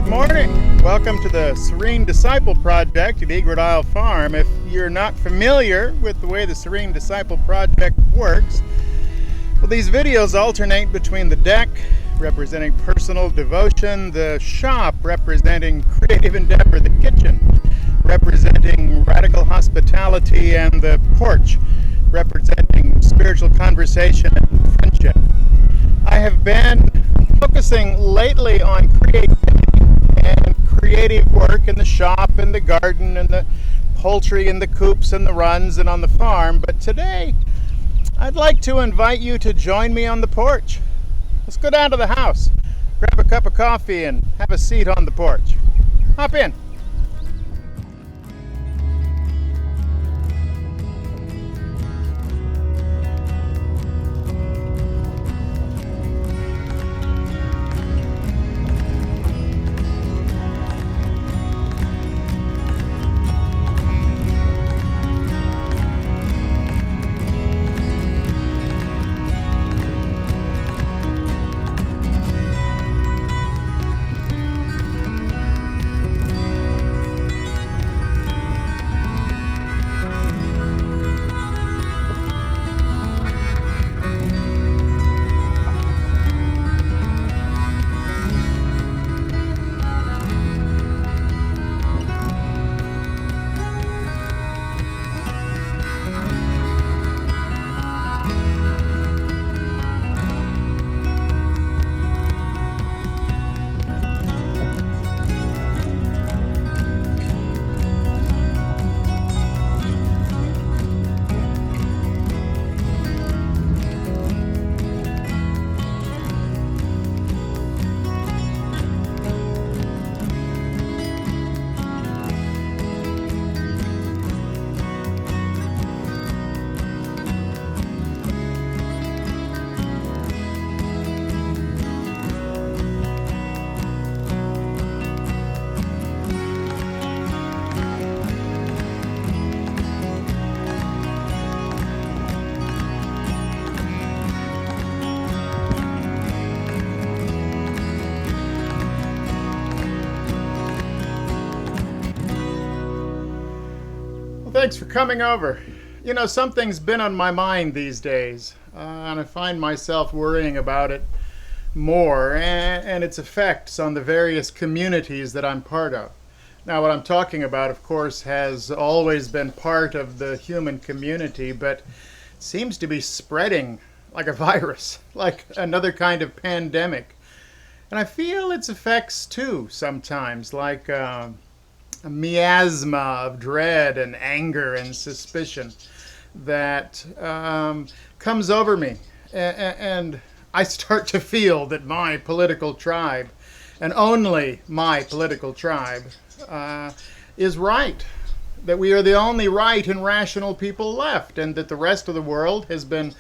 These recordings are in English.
Good morning. Welcome to the Serene Disciple Project at Egret Isle Farm. If you're not familiar with the way the Serene Disciple Project works, well, these videos alternate between the deck, representing personal devotion, the shop, representing creative endeavor, the kitchen, representing radical hospitality, and the porch, representing spiritual conversation and friendship. I have been focusing lately on creativity and creative work in the shop and the garden and the poultry and the coops and the runs and on the farm, but today I'd like to invite you to join me on the porch. Let's go down to the house, grab a cup of coffee and have a seat on the porch. Hop in. Thanks for coming over. You know, something's been on my mind these days, and I find myself worrying about it more and its effects on the various communities that I'm part of. Now, what I'm talking about, of course, has always been part of the human community, but seems to be spreading like a virus, like another kind of pandemic. And I feel its effects too sometimes, like a miasma of dread and anger and suspicion that comes over me. And I start to feel that my political tribe, and only my political tribe, is right. That we are the only right and rational people left, and that the rest of the world has been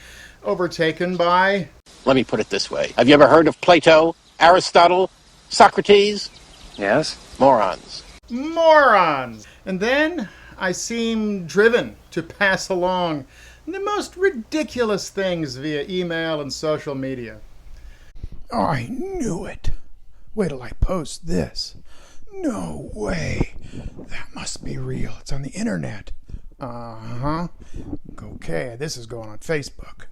overtaken by... Let me put it this way. Have you ever heard of Plato, Aristotle, Socrates? Yes? Morons. Morons! And then I seem driven to pass along the most ridiculous things via email and social media. Oh, I knew it. Wait till I post this. No way. That must be real. It's on the internet. Uh-huh. Okay, this is going on Facebook.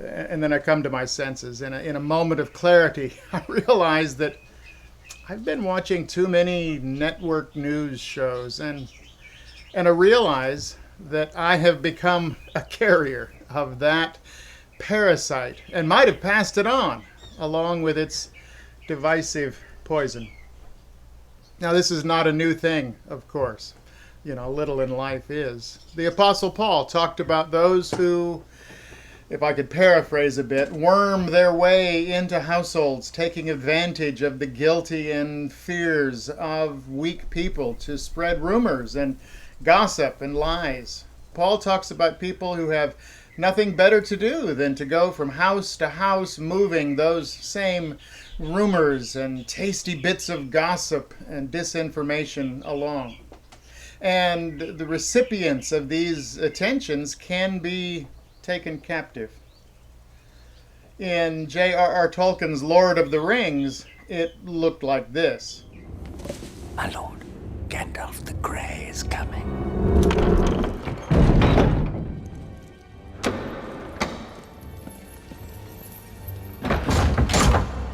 And then I come to my senses. In a moment of clarity, I realize that I've been watching too many network news shows, and I realize that I have become a carrier of that parasite and might have passed it on along with its divisive poison. Now, this is not a new thing, of course. You know, little in life is. The Apostle Paul talked about those who, if I could paraphrase a bit, worm their way into households, taking advantage of the guilty and fears of weak people to spread rumors and gossip and lies. Paul talks about people who have nothing better to do than to go from house to house, moving those same rumors and tasty bits of gossip and disinformation along. And the recipients of these attentions can be taken captive. In J.R.R. Tolkien's Lord of the Rings, it looked like this. My lord, Gandalf the Grey is coming.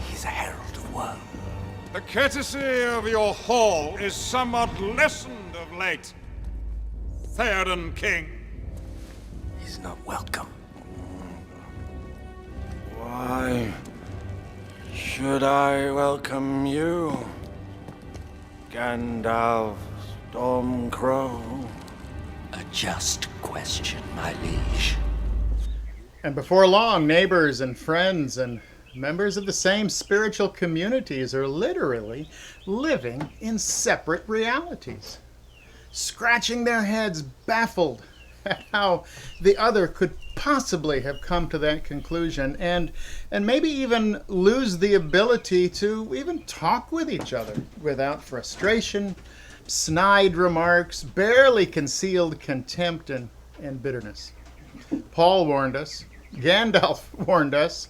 He's a herald of woe. The courtesy of your hall is somewhat lessened of late, Theoden King. He's not welcome. Why should I welcome you, Gandalf Stormcrow? A just question, my liege. And before long, neighbors and friends and members of the same spiritual communities are literally living in separate realities, scratching their heads baffled at how the other could possibly have come to that conclusion, and maybe even lose the ability to even talk with each other without frustration, snide remarks, barely concealed contempt and bitterness. Paul warned us, Gandalf warned us,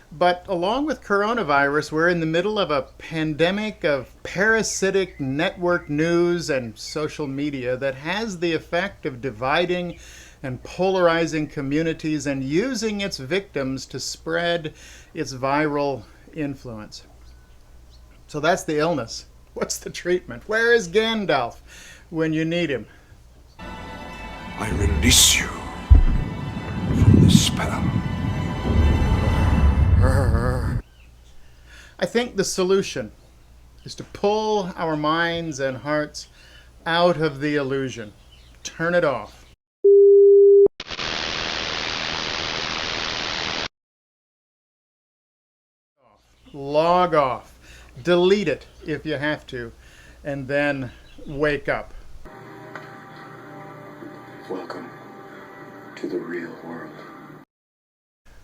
but along with coronavirus, we're in the middle of a pandemic of parasitic network news and social media that has the effect of dividing and polarizing communities and using its victims to spread its viral influence. So that's the illness. What's the treatment? Where is Gandalf when you need him? I release you from the spell. I think the solution is to pull our minds and hearts out of the illusion. Turn it off. Log off. Delete it if you have to. And then wake up. Welcome to the real world.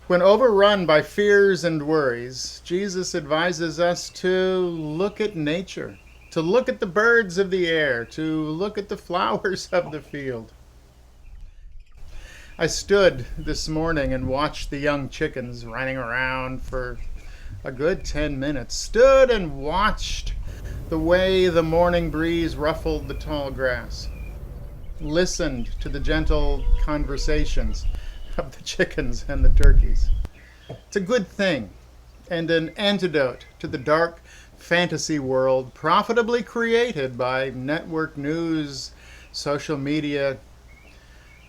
When overrun by fears and worries, Jesus advises us to look at nature, to look at the birds of the air, to look at the flowers of the field. I stood this morning and watched the young chickens running around for a good 10 minutes. Stood and watched the way the morning breeze ruffled the tall grass. Listened to the gentle conversations of the chickens and the turkeys. It's a good thing and an antidote to the dark fantasy world profitably created by network news, social media,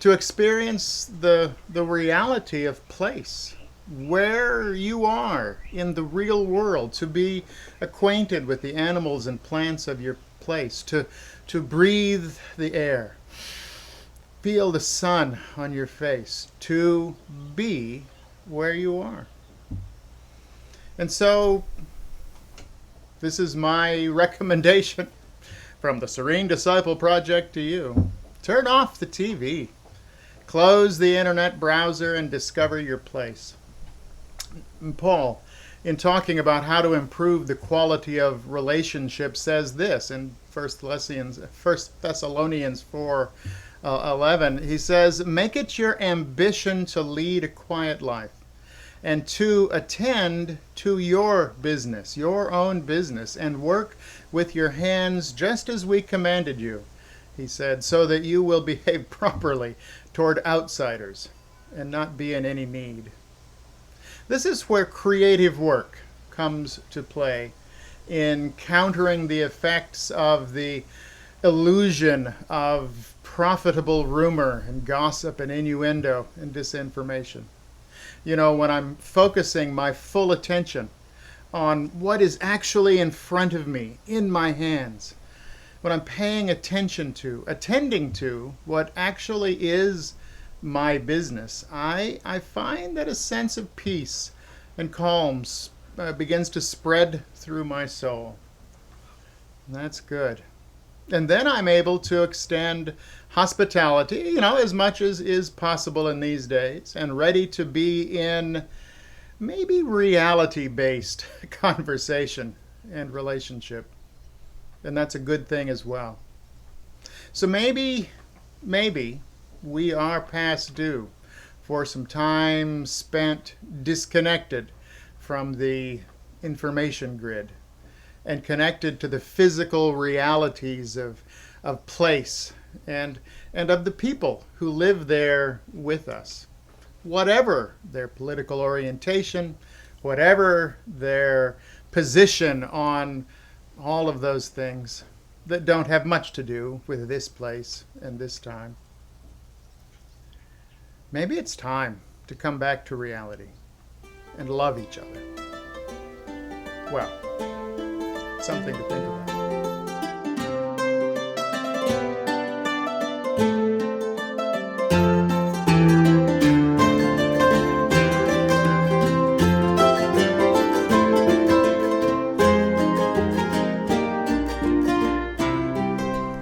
to experience the reality of place, where you are in the real world, to be acquainted with the animals and plants of your place, to breathe the air, feel the sun on your face, to be where you are. And so, this is my recommendation from the Serene Disciple Project to you. Turn off the TV. Close the internet browser and discover your place. And Paul, in talking about how to improve the quality of relationships, says this in 1 Thessalonians 4:11. He says, "Make it your ambition to lead a quiet life and to attend to your business, your own business, and work with your hands just as we commanded you," he said, "so that you will behave properly toward outsiders and not be in any need." This is where creative work comes to play in countering the effects of the illusion of profitable rumor and gossip and innuendo and disinformation. You know, when I'm focusing my full attention on what is actually in front of me, in my hands, when I'm paying attention to, attending to what actually is my business, I find that a sense of peace and calm begins to spread through my soul. And that's good. And then I'm able to extend hospitality, as much as is possible in these days, and ready to be in maybe reality-based conversation and relationship. And that's a good thing as well. So maybe we are past due for some time spent disconnected from the information grid and connected to the physical realities of place and of the people who live there with us. Whatever their political orientation, whatever their position on all of those things that don't have much to do with this place and this time. Maybe it's time to come back to reality and love each other. Well, something to think about.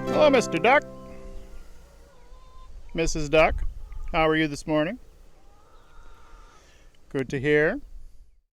Hello, Mr. Duck. Mrs. Duck, how are you this morning? Good to hear.